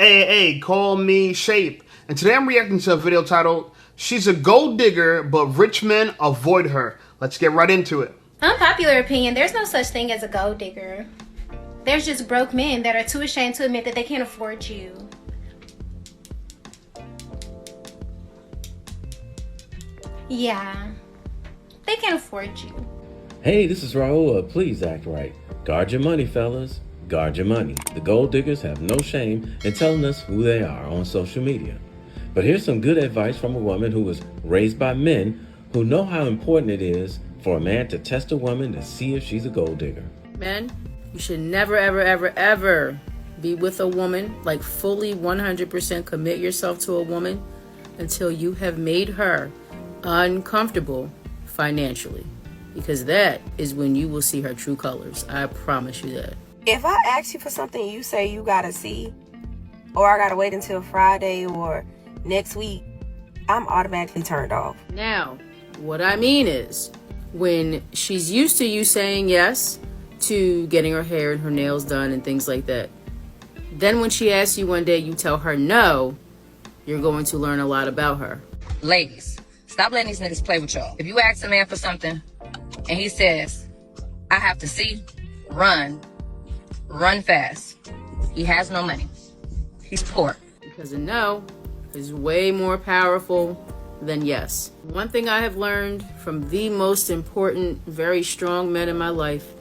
Hey, call me Shape. And today I'm reacting to a video titled, She's a Gold Digger, but Rich Men Avoid Her. Let's get right into it. Unpopular opinion, there's no such thing as a gold digger. There's just broke men that are too ashamed to admit that they can't afford you. Yeah, they can't afford you. Hey, this is Raul. Please act right. Guard your money, fellas. Guard your money. The gold diggers have no shame in telling us who they are on social media. But here's some good advice from a woman who was raised by men who know how important it is for a man to test a woman to see if she's a gold digger. Men, you should never, ever be with a woman, like fully 100% commit yourself to a woman until you have made her uncomfortable financially. Because that is when you will see her true colors. I promise you that. If I ask you for something you say you gotta see, or I gotta wait until Friday or next week, I'm automatically turned off. Now, what I mean is, when she's used to you saying yes to getting her hair and her nails done and things like that, then when she asks you one day, you tell her no, you're going to learn a lot about her. Ladies, stop letting these niggas play with y'all. If you ask a man for something and he says, I have to see, run fast. He has no money. He's poor. Because a no is way more powerful than yes. One thing I have learned from the most important, very strong men in my life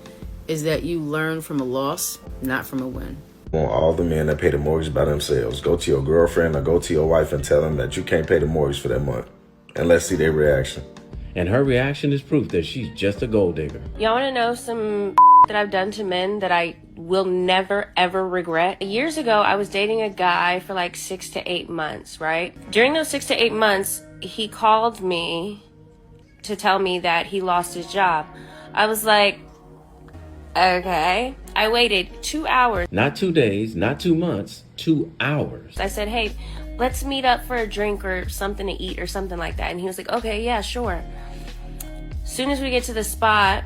is that you learn from a loss, not from a win. I want all the men that pay the mortgage by themselves. Go to your girlfriend or go to your wife and tell them that you can't pay the mortgage for that month. And let's see their reaction. And her reaction is proof that she's just a gold digger. Y'all want to know some that I've done to men that I will never ever regret? Years ago, I was dating a guy for like 6 to 8 months, right? During those 6 to 8 months, he called me to tell me that he lost his job. I was like, okay. I waited 2 hours. Not 2 days, not 2 months, 2 hours. I said, hey, let's meet up for a drink or something to eat or something like that. And he was like, okay, yeah, sure. Soon as we get to the spot,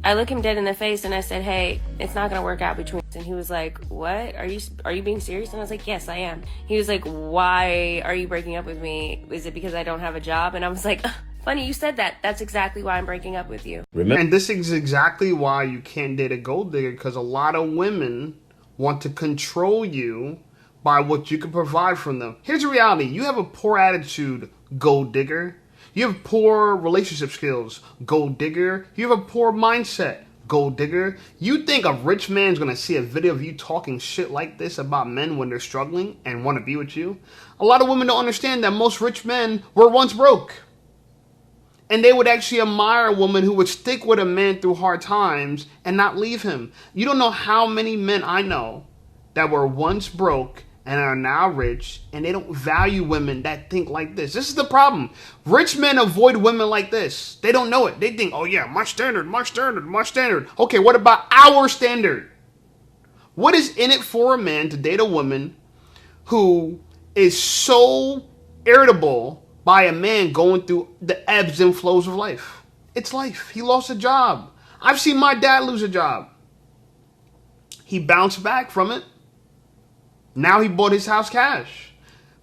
I look him dead in the face and I said, hey, it's not gonna work out between us. And he was like, what? Are you being serious? And I was like, yes, I am. He was like, why are you breaking up with me? Is it because I don't have a job? And I was like, funny you said that. That's exactly why I'm breaking up with you. And this is exactly why you can't date a gold digger, because a lot of women want to control you by what you can provide from them. Here's the reality. You have a poor attitude, gold digger. You have poor relationship skills, gold digger. You have a poor mindset, gold digger. You think a rich man's gonna see a video of you talking shit like this about men when they're struggling and want to be with you? A lot of women don't understand that most rich men were once broke. And they would actually admire a woman who would stick with a man through hard times and not leave him. You don't know how many men I know that were once broke and are now rich, and they don't value women that think like this. This is the problem. Rich men avoid women like this. They don't know it. They think, oh yeah, my standard. Okay, what about our standard? What is in it for a man to date a woman who is so irritable by a man going through the ebbs and flows of life? It's life. He lost a job. I've seen my dad lose a job. He bounced back from it. Now he bought his house cash.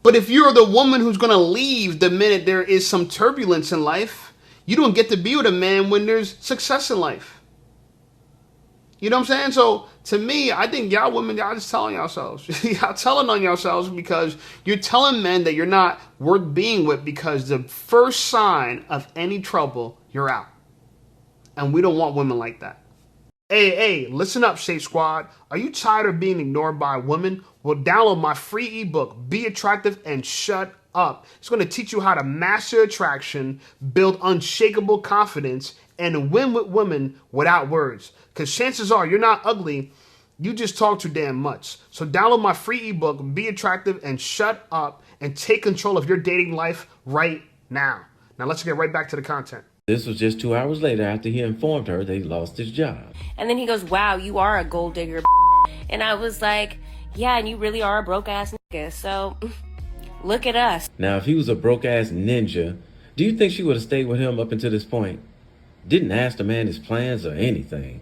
But if you're the woman who's going to leave the minute there is some turbulence in life, you don't get to be with a man when there's success in life. You know what I'm saying? So to me, I think y'all women, y'all just telling yourselves. Y'all telling on yourselves because you're telling men that you're not worth being with, because the first sign of any trouble, you're out. And we don't want women like that. Hey, listen up, Shape Squad. Are you tired of being ignored by women? Well, download my free ebook, Be Attractive and Shut Up. It's going to teach you how to master attraction, build unshakable confidence, and win with women without words. Because chances are you're not ugly, you just talk too damn much. So download my free ebook, Be Attractive and Shut Up, and take control of your dating life right now. Now let's get right back to the content. This was just 2 hours later after he informed her that he lost his job. And then he goes, wow, you are a gold digger. And I was like, yeah, and you really are a broke ass nigga. So look at us. Now, if he was a broke ass ninja, do you think she would have stayed with him up until this point? Didn't ask the man his plans or anything.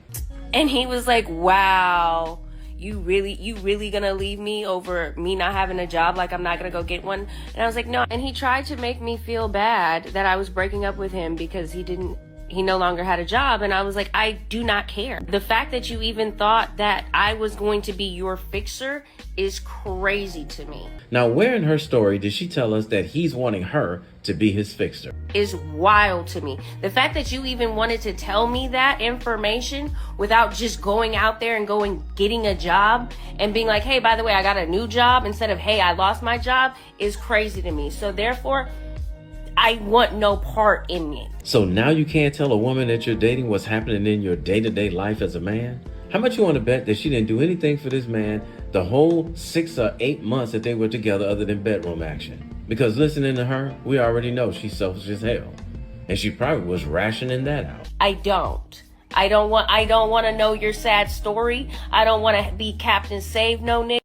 And he was like, wow, you really gonna leave me over me not having a job, like I'm not gonna go get one? And I was like, no. And he tried to make me feel bad that I was breaking up with him because he no longer had a job. And I was like, I do not care. The fact that you even thought that I was going to be your fixer is crazy to me. Now, where in her story did she tell us that he's wanting her to be his fixer? Is wild to me. The fact that you even wanted to tell me that information without just going out there and getting a job and being like, hey, by the way, I got a new job, instead of, hey, I lost my job, is crazy to me. So therefore, I want no part in it. So now you can't tell a woman that you're dating what's happening in your day-to-day life as a man? How much you want to bet that she didn't do anything for this man the whole 6 or 8 months that they were together other than bedroom action? Because listening to her, we already know she's selfish as hell. And she probably was rationing that out. I don't want to know your sad story. I don't want to be Captain Save no nigga.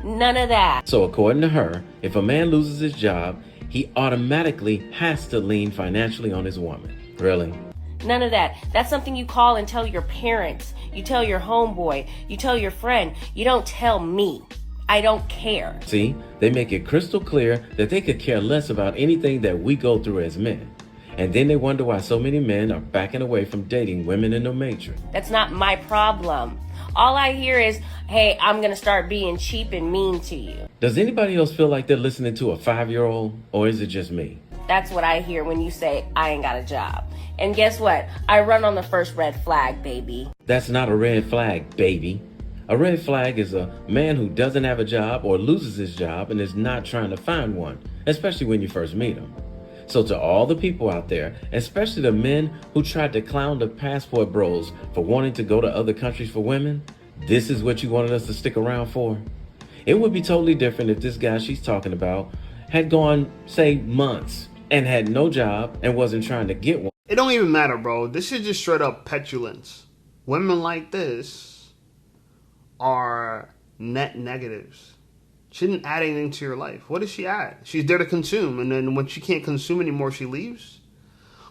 None of that. So according to her, if a man loses his job, he automatically has to lean financially on his woman. Really? None of that. That's something you call and tell your parents. You tell your homeboy. You tell your friend. You don't tell me. I don't care. See, they make it crystal clear that they could care less about anything that we go through as men. And then they wonder why so many men are backing away from dating women in the matrix. That's not my problem. All I hear is, hey, I'm going to start being cheap and mean to you. Does anybody else feel like they're listening to a 5-year-old, or is it just me? That's what I hear when you say, I ain't got a job. And guess what? I run on the first red flag, baby. That's not a red flag, baby. A red flag is a man who doesn't have a job or loses his job and is not trying to find one, especially when you first meet him. So to all the people out there, especially the men who tried to clown the passport bros for wanting to go to other countries for women, this is what you wanted us to stick around for? It would be totally different if this guy she's talking about had gone, say, months and had no job and wasn't trying to get one. It don't even matter, bro. This is just straight up petulance. Women like this are net negatives. She didn't add anything to your life. What does she add? She's there to consume, and then when she can't consume anymore, she leaves.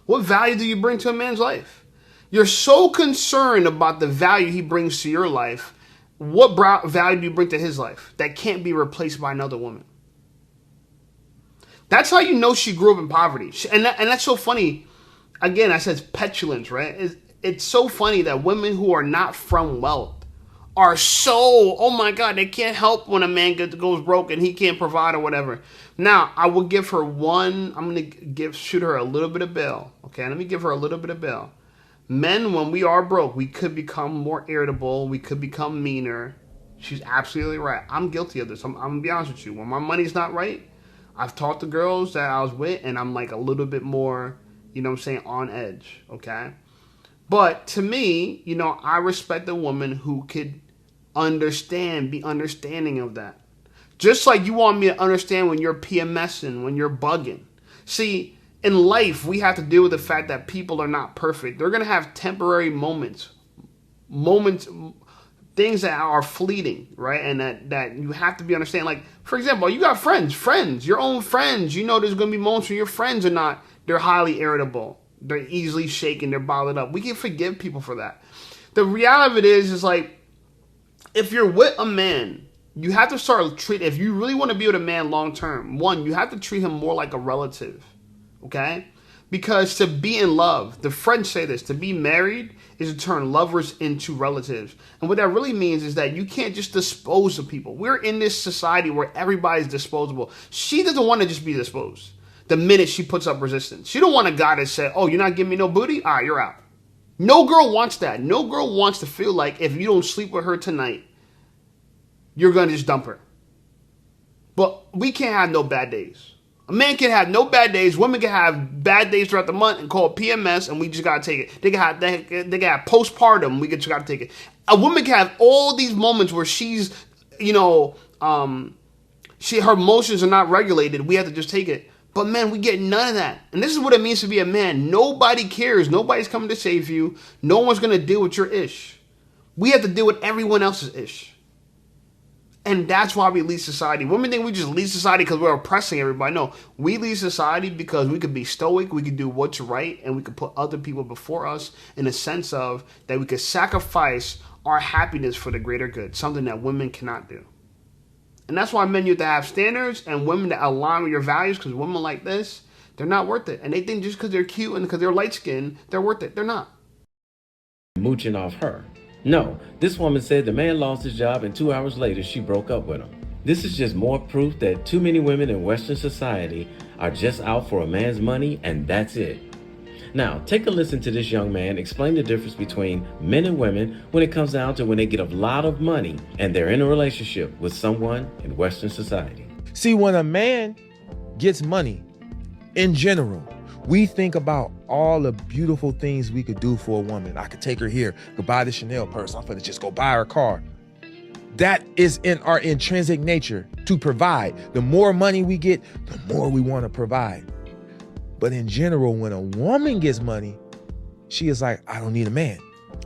What value do you bring to a man's life? You're so concerned about the value he brings to your life. What value do you bring to his life that can't be replaced by another woman? That's how you know she grew up in poverty. And that's so funny. Again, I said petulance, right? It's so funny that women who are not from wealth are so, oh my God, they can't help when a man goes broke and he can't provide or whatever. Now, I will give her I'm going to shoot her a little bit of bail. Okay, let me give her a little bit of bail. Men, when we are broke, we could become more irritable. We could become meaner. She's absolutely right. I'm guilty of this. I'm going to be honest with you. When my money's not right, I've talked to girls that I was with and I'm like a little bit more, you know what I'm saying, on edge. Okay. But to me, you know, I respect a woman who could be understanding of that. Just like you want me to understand when you're PMSing, when you're bugging. See, in life, we have to deal with the fact that people are not perfect. They're going to have temporary moments, things that are fleeting, right? And that you have to be understanding. Like, for example, you got friends, your own friends. You know there's going to be moments when your friends are not, they're highly irritable. They're easily shaken. They're bottled up. We can forgive people for that. The reality of it is like, if you're with a man, you have to start treat. If you really want to be with a man long term, one, you have to treat him more like a relative, okay? Because to be in love, the French say this: to be married is to turn lovers into relatives. And what that really means is that you can't just dispose of people. We're in this society where everybody's disposable. She doesn't want to just be disposed. The minute she puts up resistance, she don't want a guy that say, "Oh, you're not giving me no booty? All right, you're out." No girl wants that. No girl wants to feel like if you don't sleep with her tonight, you're going to just dump her. But we can't have no bad days. A man can have no bad days. Women can have bad days throughout the month and call it PMS, and we just got to take it. They can have postpartum. We just got to take it. A woman can have all these moments where she's, you know, her emotions are not regulated. We have to just take it. But man, we get none of that. And this is what it means to be a man. Nobody cares. Nobody's coming to save you. No one's going to deal with your ish. We have to deal with everyone else's ish. And that's why we lead society. Women think we just lead society because we're oppressing everybody. No, we lead society because we could be stoic, we could do what's right, and we could put other people before us in a sense of that we could sacrifice our happiness for the greater good, something that women cannot do. And that's why men, you have to have standards and women that align with your values, because women like this, they're not worth it. And they think just because they're cute and because they're light-skinned, they're worth it. They're not. Mooching off her. No, this woman said the man lost his job and 2 hours later she broke up with him. This is just more proof that too many women in Western society are just out for a man's money and that's it. Now, take a listen to this young man explain the difference between men and women when it comes down to when they get a lot of money and they're in a relationship with someone in Western society. See, when a man gets money, in general, we think about all the beautiful things we could do for a woman. I could take her here, could buy the Chanel purse. I'm finna just go buy her car. That is in our intrinsic nature to provide. The more money we get, the more we want to provide. But in general, when a woman gets money, she is like, I don't need a man.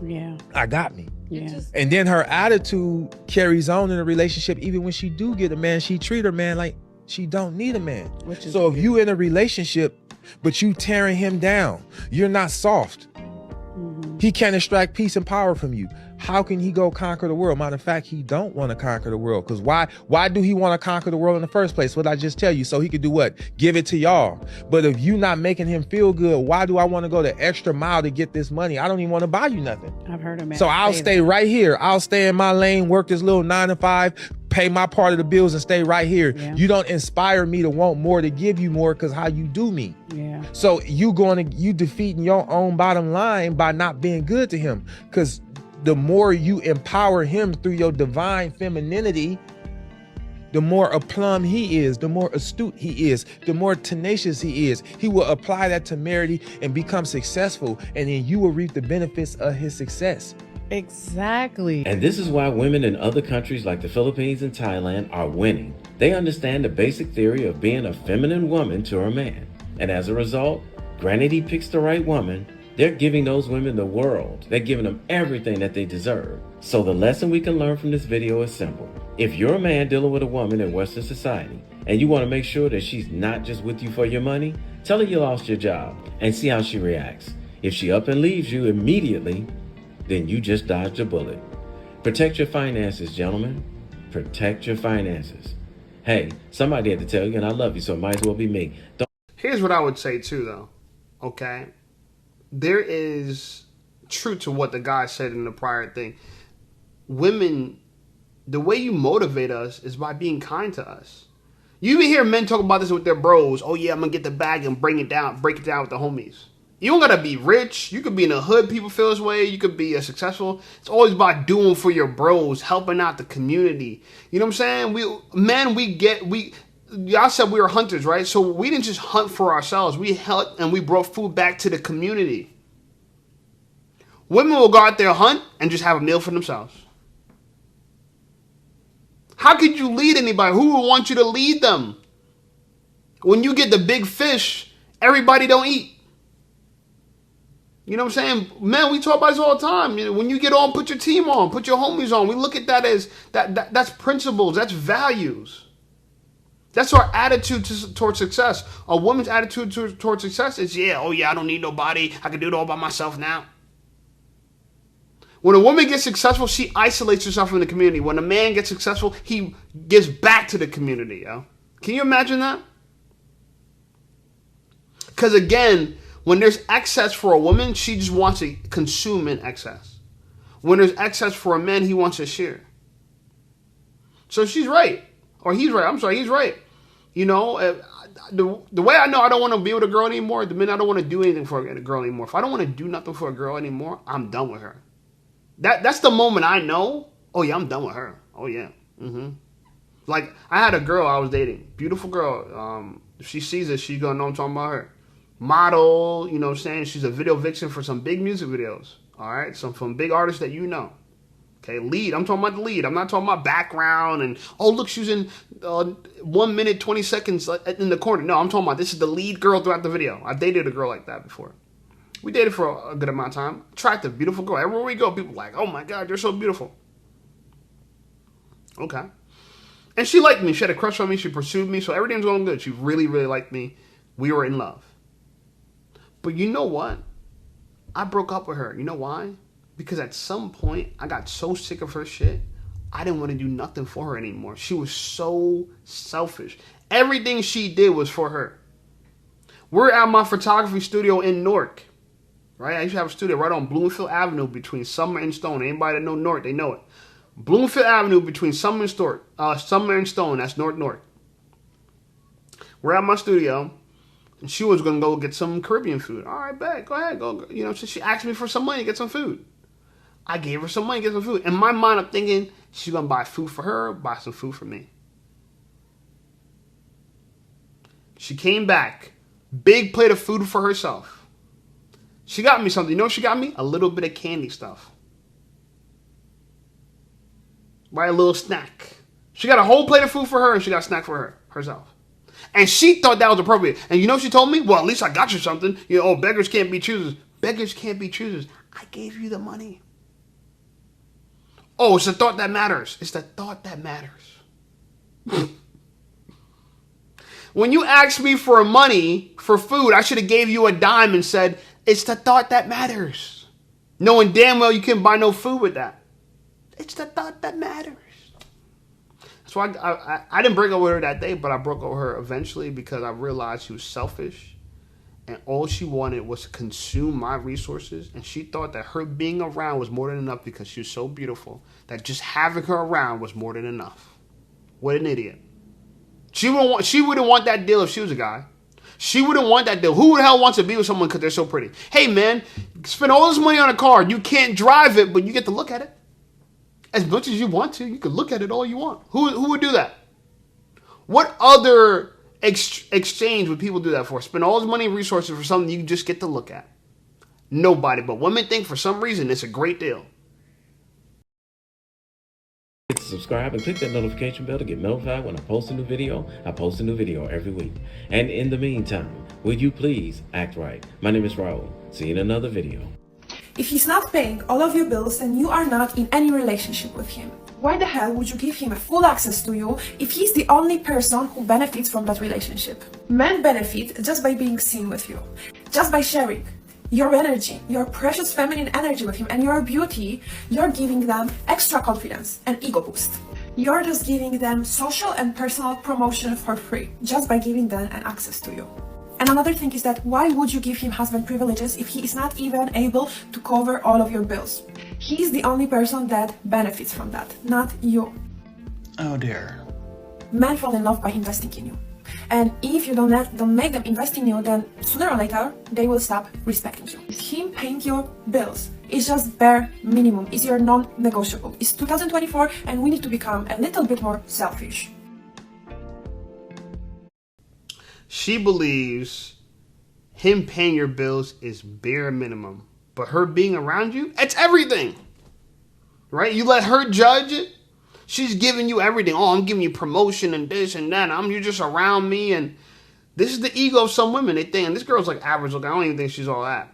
Yeah. I got me. Yeah. And then her attitude carries on in a relationship. Even when she do get a man, she treat her man like she don't need a man. So if you in a relationship, but you tearing him down, you're not soft. He can't extract peace and power from you. How can he go conquer the world? Matter of fact, he don't want to conquer the world. Because why do he want to conquer the world in the first place? What I just tell you, so he could do what? Give it to y'all. But if you not making him feel good, why do I want to go the extra mile to get this money? I don't even want to buy you nothing. I've heard him. So I'll stay right here. I'll stay in my lane, work this little 9 to 5, pay my part of the bills and stay right here. Yeah. You don't inspire me to want more, to give you more, because how you do me. Yeah. So you defeating your own bottom line by not being good to him. Because the more you empower him through your divine femininity, the more aplomb he is, the more astute he is, the more tenacious he is. He will apply that temerity and become successful, and then you will reap the benefits of his success. Exactly. And this is why women in other countries like the Philippines and Thailand are winning. They understand the basic theory of being a feminine woman to a man. And as a result, granted he picks the right woman, they're giving those women the world. They're giving them everything that they deserve. So the lesson we can learn from this video is simple. If you're a man dealing with a woman in Western society and you want to make sure that she's not just with you for your money, tell her you lost your job and see how she reacts. If she up and leaves you immediately, then you just dodged a bullet. Protect your finances, gentlemen. Protect your finances. Hey, somebody had to tell you, and I love you, so it might as well be me. Here's what I would say too, though. Okay? There is truth to what the guy said in the prior thing. Women, the way you motivate us is by being kind to us. You even hear men talk about this with their bros. Oh yeah, I'm gonna get the bag and break it down with the homies. You don't gotta be rich. You could be in the hood, people feel this way. You could be successful. It's always about doing for your bros, helping out the community. You know what I'm saying? Y'all said we were hunters, right? So we didn't just hunt for ourselves. We helped and we brought food back to the community. Women will go out there, hunt, and just have a meal for themselves. How could you lead anybody? Who would want you to lead them? When you get the big fish, everybody don't eat. You know what I'm saying? Man, we talk about this all the time. You know, when you get on, put your team on, put your homies on. We look at that as that's principles, that's values. That's our attitude towards success. A woman's attitude towards success is, I don't need nobody. I can do it all by myself now. When a woman gets successful, she isolates herself from the community. When a man gets successful, he gives back to the community. Yo. Can you imagine that? Because again, when there's excess for a woman, she just wants to consume in excess. When there's excess for a man, he wants to share. So she's right. Or he's right. I'm sorry, he's right. You know, the way I know I don't want to be with a girl anymore, the minute I don't want to do anything for a girl anymore. If I don't want to do nothing for a girl anymore, I'm done with her. That's the moment I know, oh yeah, I'm done with her. Oh yeah. Like, I had a girl I was dating. Beautiful girl. If she sees this, she's going to know I'm talking about her. Model, you know what I'm saying? She's a video vixen for some big music videos. All right? Some from big artists that you know. Okay, lead. I'm talking about the lead. I'm not talking about background and, oh, look, she's in 1 minute, 20 seconds in the corner. No, I'm talking about this is the lead girl throughout the video. I dated a girl like that before. We dated for a good amount of time. Attractive, beautiful girl. Everywhere we go, people are like, oh my God, you're so beautiful. Okay. And she liked me. She had a crush on me. She pursued me. So everything was going good. She really, really liked me. We were in love. But you know what? I broke up with her. You know why? Because at some point, I got so sick of her shit, I didn't want to do nothing for her anymore. She was so selfish. Everything she did was for her. We're at my photography studio in Newark, right? I used to have a studio right on Bloomfield Avenue between Summer and Stone. Anybody that know Newark, they know it. Bloomfield Avenue between Summer and Stone. That's Newark. We're at my studio, and she was going to go get some Caribbean food. All right, bet. Go ahead. Go. You know, she asked me for some money to get some food. I gave her some money to get some food. In my mind, I'm thinking she's going to buy food for her, buy some food for me. She came back. Big plate of food for herself. She got me something. You know what she got me? A little bit of candy stuff. Right? A little snack. She got a whole plate of food for her and she got a snack for herself. And she thought that was appropriate. And you know what she told me? Well, at least I got you something. You know, oh, beggars can't be choosers. Beggars can't be choosers. I gave you the money. Oh, it's the thought that matters. It's the thought that matters. When you asked me for money for food, I should have gave you a dime and said, it's the thought that matters. Knowing damn well you couldn't buy no food with that. It's the thought that matters. So I didn't break up with her that day, but I broke up with her eventually because I realized she was selfish. And all she wanted was to consume my resources. And she thought that her being around was more than enough because she was so beautiful. That just having her around was more than enough. What an idiot. She wouldn't want that deal if she was a guy. She wouldn't want that deal. Who the hell wants to be with someone because they're so pretty? Hey, man, spend all this money on a car. You can't drive it, but you get to look at it. As much as you want to. You can look at it all you want. Who would do that? What other exchange would people do that for? Spend all this money and resources for something you just get to look at. Nobody. But women think for some reason it's a great deal. Hit subscribe and click that notification bell to get notified when I post a new video. I post a new video every week. And in the meantime, will you please act right? My name is Raul. See you in another video. If he's not paying all of your bills and you are not in any relationship with him, why the hell would you give him a full access to you if he's the only person who benefits from that relationship? Men benefit just by being seen with you, just by sharing your energy, your precious feminine energy with him, and your beauty. You're giving them extra confidence and ego boost. You're just giving them social and personal promotion for free, just by giving them an access to you. And another thing is that why would you give him husband privileges if he is not even able to cover all of your bills? He's the only person that benefits from that, not you. Oh dear. Men fall in love by investing in you. And if you don't make them invest in you, then sooner or later, they will stop respecting you. Him paying your bills is just bare minimum. It's your non-negotiable. It's 2024 and we need to become a little bit more selfish. She believes him paying your bills is bare minimum. But her being around you, it's everything. Right? You let her judge it. She's giving you everything. Oh, I'm giving you promotion and this and that. You're just around me. And this is the ego of some women. They think, and this girl's like average looking. I don't even think she's all that.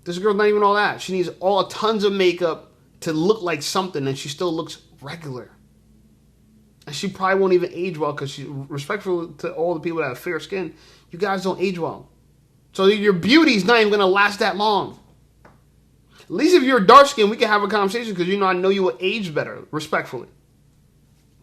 This girl's not even all that. She needs tons of makeup to look like something, and she still looks regular. And she probably won't even age well because she's respectful to all the people that have fair skin. You guys don't age well. So your beauty's not even going to last that long. At least if you're dark skin, we can have a conversation because I know you will age better, respectfully.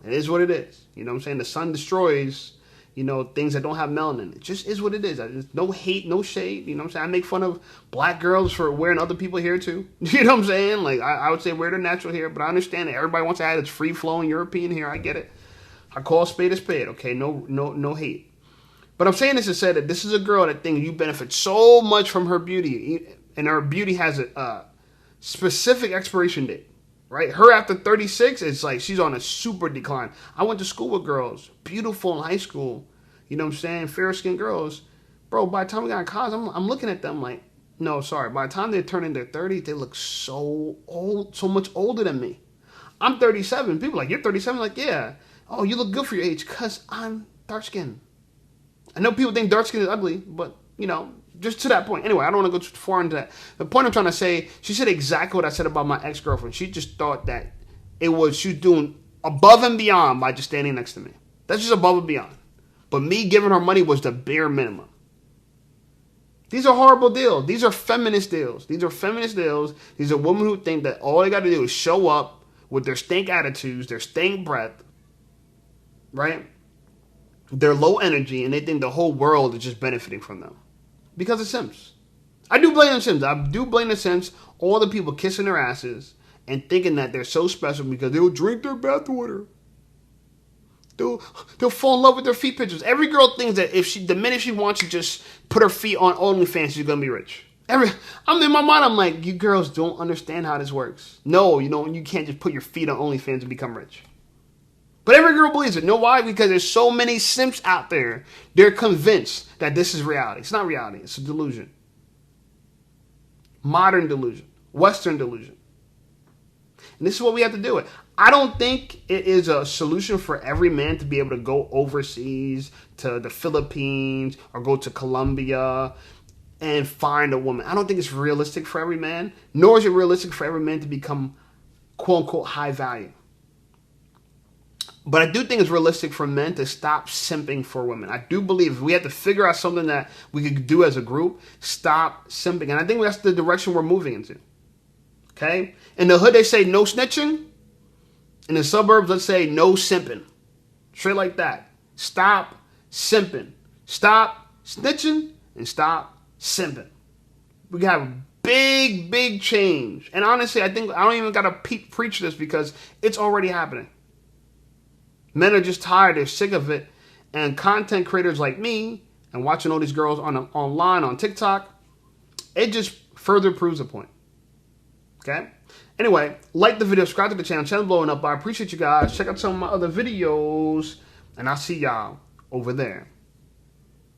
It is what it is. You know what I'm saying? The sun destroys, things that don't have melanin. It just is what it is. There's no hate, no shade. You know what I'm saying? I make fun of black girls for wearing other people's hair too. You know what I'm saying? Like, I would say wear their natural hair, but I understand that everybody wants to have its free-flowing European hair. I get it. I call a spade, okay? No hate. But I'm saying this to say that this is a girl that thinks you benefit so much from her beauty, and her beauty has a specific expiration date. Right? Her after 36, it's like she's on a super decline. I went to school with girls, beautiful in high school, you know what I'm saying, fair-skinned girls. Bro, by the time we got in college, I'm looking at them like, no, sorry. By the time they turn in their 30s, they look so old, so much older than me. I'm 37. People are like, you're 37? Like, yeah. Oh, you look good for your age because I'm dark-skinned. I know people think dark skin is ugly, but, just to that point. Anyway, I don't want to go too far into that. The point I'm trying to say, she said exactly what I said about my ex-girlfriend. She just thought that she was doing above and beyond by just standing next to me. That's just above and beyond. But me giving her money was the bare minimum. These are horrible deals. These are feminist deals. These are feminist deals. These are women who think that all they got to do is show up with their stink attitudes, their stink breath, right? They're low energy, and they think the whole world is just benefiting from them because of simps. I do blame the simps. I do blame the simps. All the people kissing their asses and thinking that they're so special because they'll drink their bathwater. They'll fall in love with their feet pictures. Every girl thinks that the minute she wants to just put her feet on OnlyFans, she's gonna be rich. I'm in my mind. I'm like, you girls don't understand how this works. No, you can't just put your feet on OnlyFans and become rich. But every girl believes it. Know why? Because there's so many simps out there. They're convinced that this is reality. It's not reality. It's a delusion. Modern delusion. Western delusion. And this is what we have to do. I don't think it is a solution for every man to be able to go overseas to the Philippines or go to Colombia and find a woman. I don't think it's realistic for every man, nor is it realistic for every man to become quote-unquote high value. But I do think it's realistic for men to stop simping for women. I do believe we have to figure out something that we could do as a group, stop simping. And I think that's the direction we're moving into. Okay? In the hood, they say no snitching. In the suburbs, let's say no simping. Straight like that. Stop simping. Stop snitching and stop simping. We got a big, big change. And honestly, I think I don't even got to preach this because it's already happening. Men are just tired. They're sick of it. And content creators like me and watching all these girls online on TikTok, it just further proves the point. Okay? Anyway, like the video, subscribe to the channel. Channel blowing up. I appreciate you guys. Check out some of my other videos. And I'll see y'all over there.